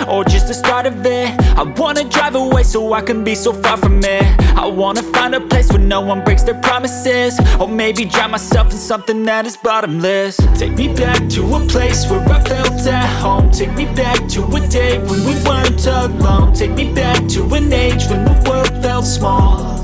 or just the start of it. I wanna drive away so I can be so far from it. I wanna find a place where no one breaks their promises, or maybe drown myself in something that is bottomless. Take me back to a place where I felt at home. Take me back to a day when we weren't alone. Take me back to an age when the world felt small,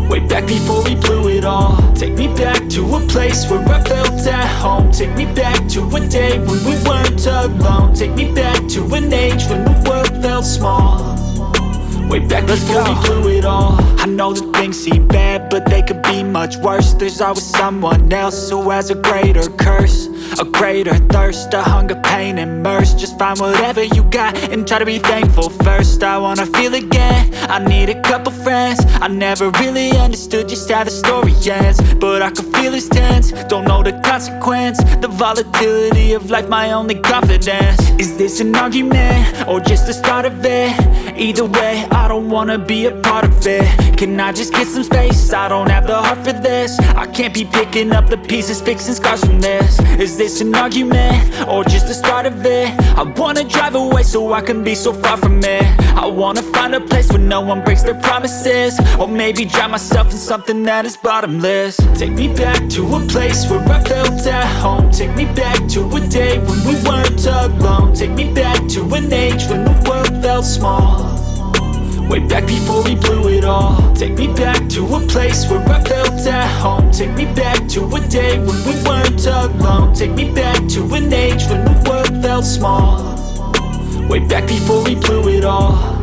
way back before we blew it all. Take me back to a place where I felt at home. Take me back to a day when we weren't alone. Take me back to an age when the world felt small, way back before we blew it all. I know that things seem bad, but they could be much worse. There's always someone else who has a greater curse, a greater thirst, a hunger, pain, and mercy. Just find whatever you got and try to be thankful first. I wanna feel again, I need a couple friends. I never really understood just how the story ends, but I can feel it's tense, don't know the consequence. The volatility of life, my only confidence. Is this an argument, or just the start of it? Either way, I don't wanna be a part of it. Can I just get some space? I don't have the heart for this. I can't be picking up the pieces, fixing scars from this. Is this an argument, or just the start of it? I wanna drive away so I can be so far from it. I wanna find a place where no one breaks their promises, or maybe drown myself in something that is bottomless. Take me back to a place where I felt at home. Take me back to a day when we weren't alone. Take me back to an age when the world felt small, way back before we blew it all. Take me back to a place where I felt at home. Take me back to a day when we weren't alone. Take me back to an age when the world felt small, way back before we blew it all.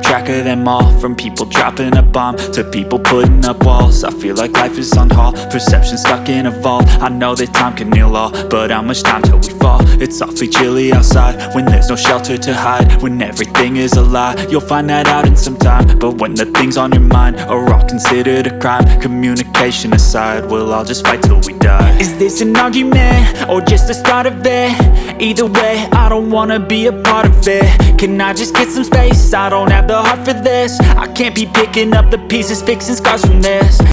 Track of them all, from people dropping a bomb to people putting up walls. I feel like life is on hold, perception stuck in a vault. I know that time can heal all, but how much time till we fall? It's awfully chilly outside when there's no shelter to hide. When everything is a lie, you'll find that out in some time. But when the things on your mind are all considered a crime, communication aside, we'll all just fight till we die. Is this an argument, or just the start of it? Either way, I don't wanna be a part of it. Can I just get some space? I don't have the heart for this. I can't be picking up the pieces, fixing scars from this.